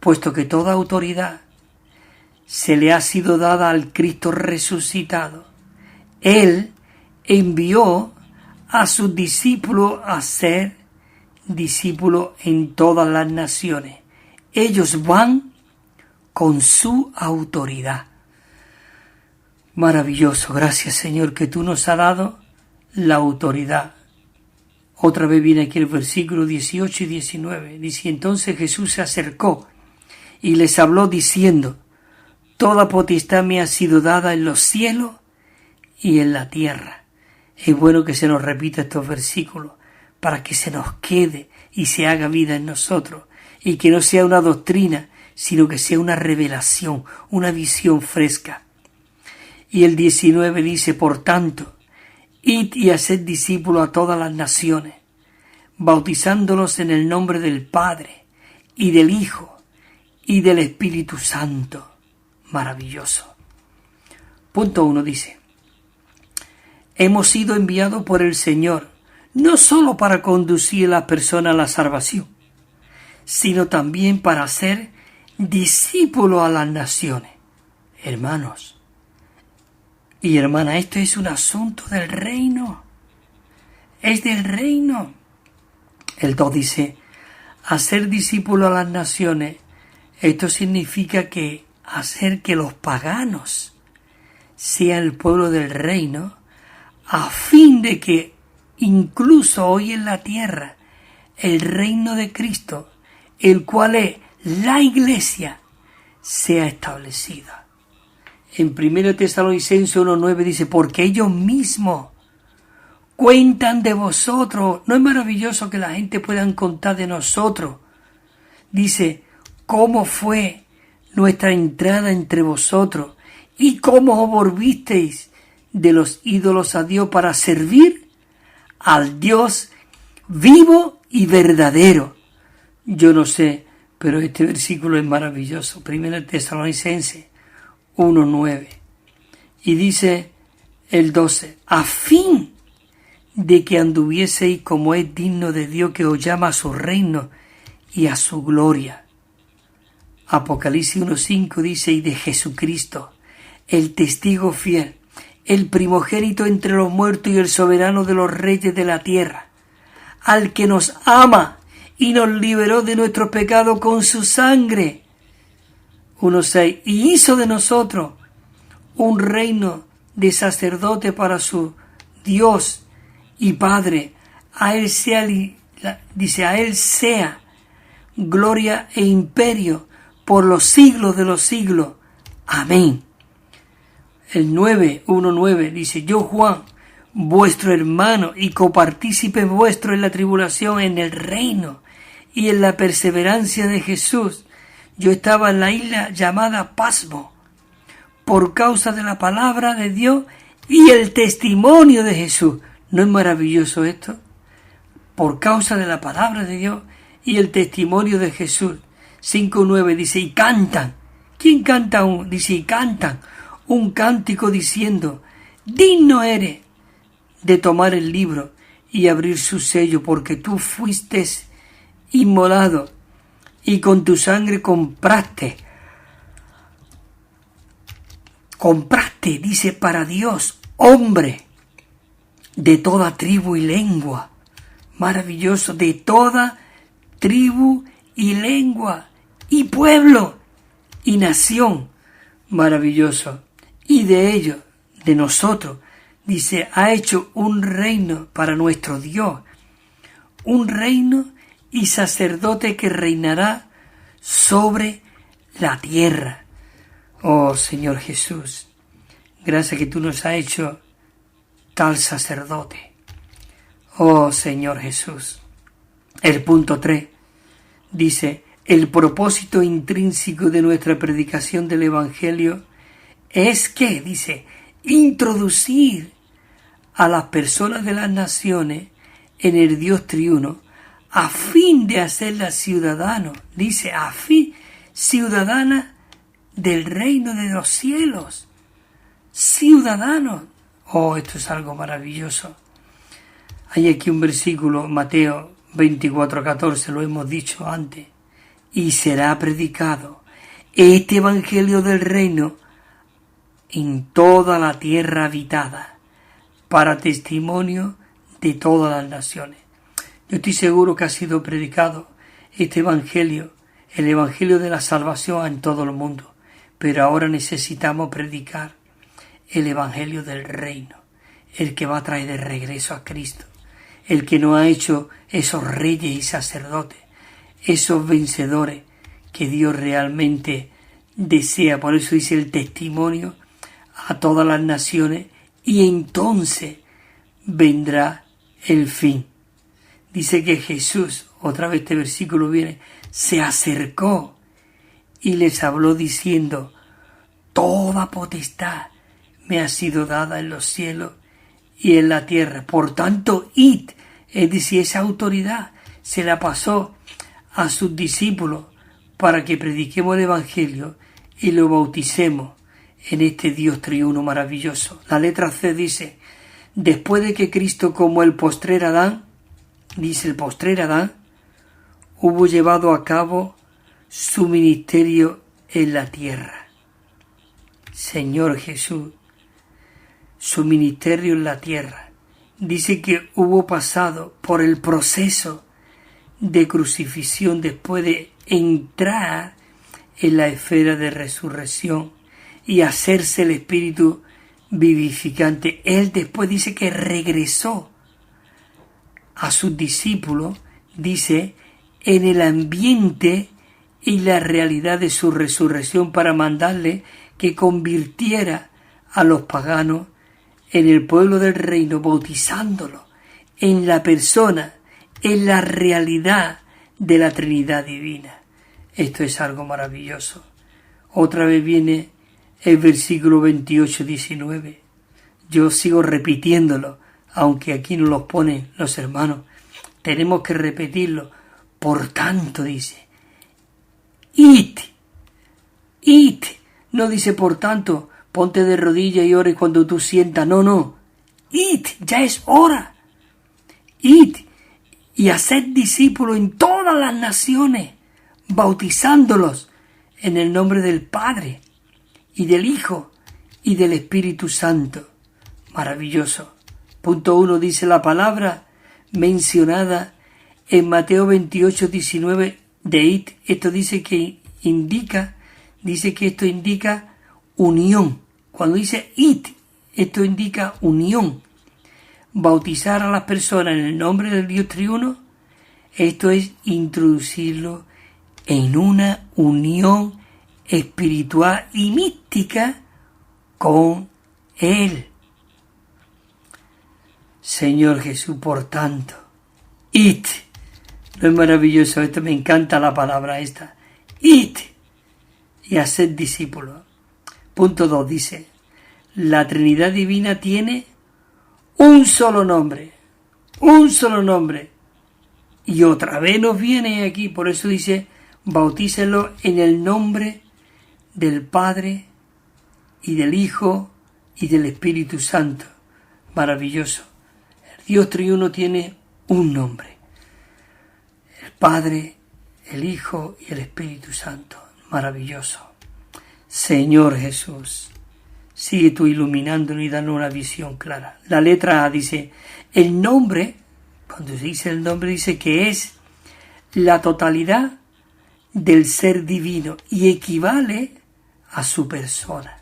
puesto que toda autoridad se le ha sido dada al Cristo resucitado, Él envió a sus discípulos a ser discípulos en todas las naciones. Ellos van con su autoridad. Maravilloso. Gracias, Señor, que tú nos has dado la autoridad. Otra vez viene aquí el versículo 18 y 19. Dice, entonces Jesús se acercó y les habló diciendo, toda potestad me ha sido dada en los cielos y en la tierra. Es bueno que se nos repita estos versículos para que se nos quede y se haga vida en nosotros, y que no sea una doctrina, sino que sea una revelación, una visión fresca. Y el 19 dice, por tanto, id y haced discípulos a todas las naciones, bautizándolos en el nombre del Padre, y del Hijo, y del Espíritu Santo. Maravilloso. Punto 1 dice, hemos sido enviados por el Señor, no solo para conducir a la persona a la salvación, sino también para ser discípulos a las naciones. Hermanos y hermanas, esto es un asunto del reino. Es del reino. El 2 dice, hacer discípulos a las naciones, esto significa que hacer que los paganos sean el pueblo del reino, a fin de que incluso hoy en la tierra el reino de Cristo, el cual es la iglesia, sea establecida. En 1 Tesalonicenses 1:9 dice, porque ellos mismos cuentan de vosotros. ¿No es maravilloso que la gente pueda contar de nosotros? Dice, cómo fue nuestra entrada entre vosotros y cómo os volvisteis de los ídolos a Dios para servir al Dios vivo y verdadero. Yo no sé, pero este versículo es maravilloso. 1 Tesalonicenses 1:9. Y dice el 12, a fin de que anduvieseis como es digno de Dios que os llama a su reino y a su gloria. Apocalipsis 1:5 dice, y de Jesucristo, el testigo fiel, el primogénito entre los muertos y el soberano de los reyes de la tierra, al que nos ama y nos liberó de nuestros pecados con su sangre. 1:6, y hizo de nosotros un reino de sacerdote para su Dios y Padre. A él sea, dice, a él sea gloria e imperio por los siglos de los siglos. Amén. El 9:1-9 dice: yo Juan, vuestro hermano y copartícipe vuestro en la tribulación, en el reino y en la perseverancia de Jesús. Yo estaba en la isla llamada Pasmo por causa de la palabra de Dios y el testimonio de Jesús. ¿No es maravilloso esto? Por causa de la palabra de Dios y el testimonio de Jesús. 5:9 dice: y cantan. ¿Quién canta? Dice: y cantan un cántico diciendo: digno eres de tomar el libro y abrir su sello, porque tú fuiste inmolado y con tu sangre compraste, dice, para Dios, hombre de toda tribu y lengua. Maravilloso, de toda tribu y lengua y pueblo y nación. Maravilloso. Y de ellos, de nosotros, dice, ha hecho un reino para nuestro Dios, un reino y sacerdote que reinará sobre la tierra. Oh Señor Jesús, gracias que tú nos has hecho tal sacerdote. Oh Señor Jesús. El punto 3 dice: el propósito intrínseco de nuestra predicación del Evangelio es que, dice, introducir a las personas de las naciones en el Dios triuno, a fin de hacerlas ciudadanos, dice, ciudadanas del reino de los cielos. Ciudadanos. Oh, esto es algo maravilloso. Hay aquí un versículo, Mateo 24:14, lo hemos dicho antes. Y será predicado este evangelio del reino en toda la tierra habitada, para testimonio de todas las naciones. Yo estoy seguro que ha sido predicado este evangelio, el evangelio de la salvación, en todo el mundo, pero ahora necesitamos predicar el evangelio del reino, el que va a traer de regreso a Cristo, el que nos ha hecho esos reyes y sacerdotes, esos vencedores que Dios realmente desea. Por eso dice el testimonio a todas las naciones, y entonces vendrá el fin. Dice que Jesús, otra vez este versículo viene, se acercó y les habló diciendo: toda potestad me ha sido dada en los cielos y en la tierra. Por tanto, id, es decir, esa autoridad se la pasó a sus discípulos para que prediquemos el Evangelio y lo bauticemos en este Dios triuno maravilloso. La letra C dice: después de que Cristo, como el postrer Adán, dice el postrer Adán, hubo llevado a cabo su ministerio en la tierra. Señor Jesús, su ministerio en la tierra. Dice que hubo pasado por el proceso de crucifixión después de entrar en la esfera de resurrección y hacerse el espíritu vivificante. Él después dice que regresó a sus discípulos, dice, en el ambiente y la realidad de su resurrección, para mandarle que convirtiera a los paganos en el pueblo del reino, bautizándolo en la persona, en la realidad de la Trinidad divina. Esto es algo maravilloso. Otra vez viene el versículo 28-19. Yo sigo repitiéndolo, aunque aquí no los ponen los hermanos. Tenemos que repetirlo. Por tanto, dice, id. No dice por tanto, ponte de rodillas y ore cuando tú sientas. No. Id, ya es hora. Id y haced discípulos en todas las naciones, bautizándolos en el nombre del Padre y del Hijo y del Espíritu Santo. Maravilloso. Punto 1 dice la palabra mencionada en Mateo 28-19 de id. Esto dice que esto indica unión. Cuando dice id, esto indica unión. Bautizar a las personas en el nombre del Dios triuno, esto es introducirlo en una unión espiritual y mística con Él. Señor Jesús, por tanto, id. No es maravilloso esto, me encanta la palabra esta. Id y haced discípulos. Punto 2 dice, la Trinidad Divina tiene un solo nombre. Y otra vez nos viene aquí, por eso dice, bautícenlo en el nombre del Padre y del Hijo y del Espíritu Santo. Maravilloso. El Dios triuno tiene un nombre. El Padre, el Hijo y el Espíritu Santo. Maravilloso. Señor Jesús, sigue tú iluminándonos y dando una visión clara. La letra A dice, el nombre, cuando se dice el nombre, dice que es la totalidad del ser divino y equivale a su persona.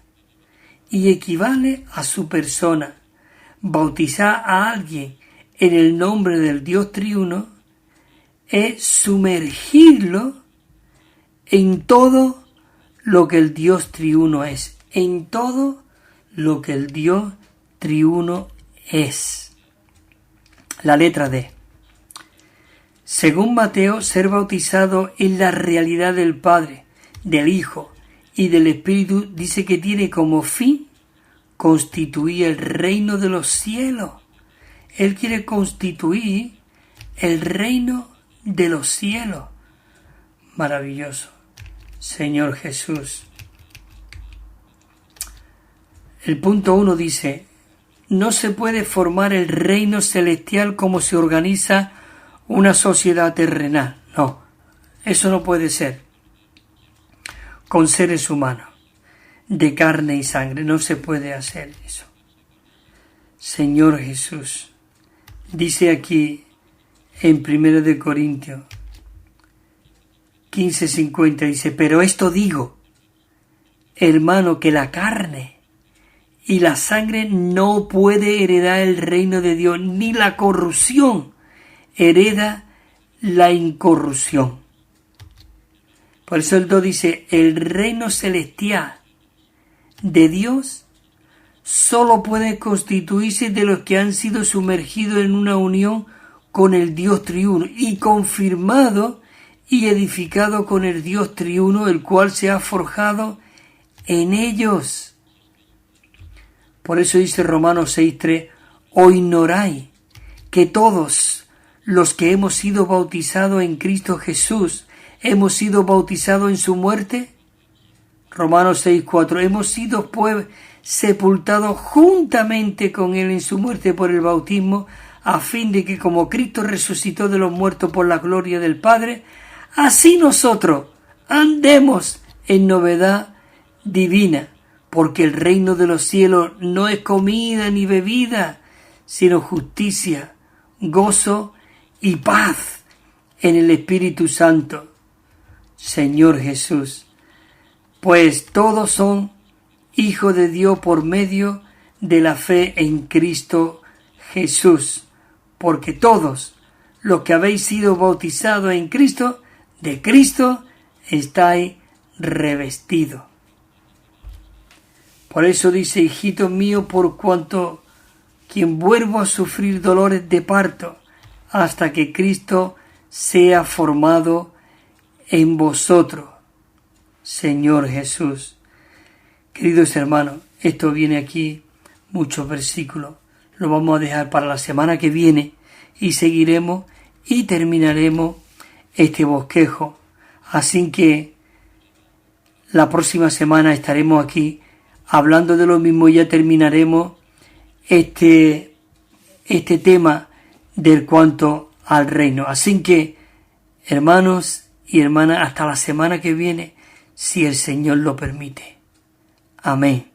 Bautizar a alguien en el nombre del Dios triuno es sumergirlo en todo lo que el Dios triuno es. En todo lo que el Dios triuno es. La letra D. Según Mateo, ser bautizado en la realidad del Padre, del Hijo y del Espíritu dice que tiene como fin constituir el reino de los cielos. Él quiere constituir el reino de los cielos. Maravilloso. Señor Jesús. El punto 1 dice, no se puede formar el reino celestial como se organiza una sociedad terrenal. No, eso no puede ser. Con seres humanos, de carne y sangre, no se puede hacer eso. Señor Jesús, dice aquí en 1 de Corintios 15:50, dice, pero esto digo, hermano, que la carne y la sangre no puede heredar el reino de Dios, ni la corrupción hereda la incorrupción. Por eso el 2 dice, el reino celestial de Dios solo puede constituirse de los que han sido sumergidos en una unión con el Dios triuno y confirmado y edificado con el Dios triuno, el cual se ha forjado en ellos. Por eso dice Romanos 6:3, ¿o ignoráis que todos los que hemos sido bautizados en Cristo Jesús hemos sido bautizados en su muerte? Romanos 6:4, hemos sido pues sepultados juntamente con él en su muerte por el bautismo, a fin de que como Cristo resucitó de los muertos por la gloria del Padre, así nosotros andemos en novedad divina, porque el reino de los cielos no es comida ni bebida, sino justicia, gozo y paz en el Espíritu Santo. Señor Jesús, pues todos son hijos de Dios por medio de la fe en Cristo Jesús, porque todos los que habéis sido bautizados en Cristo, de Cristo estáis revestidos. Por eso dice, hijitos míos, por cuanto quien vuelvo a sufrir dolores de parto, hasta que Cristo sea formado en vosotros. Señor Jesús. Queridos hermanos, esto viene aquí, muchos versículos. Lo vamos a dejar para la semana que viene y seguiremos y terminaremos este bosquejo. Así que la próxima semana estaremos aquí hablando de lo mismo y ya terminaremos este tema del cuanto al reino. Así que, hermanos y hermanas, hasta la semana que viene, si el Señor lo permite. Amén.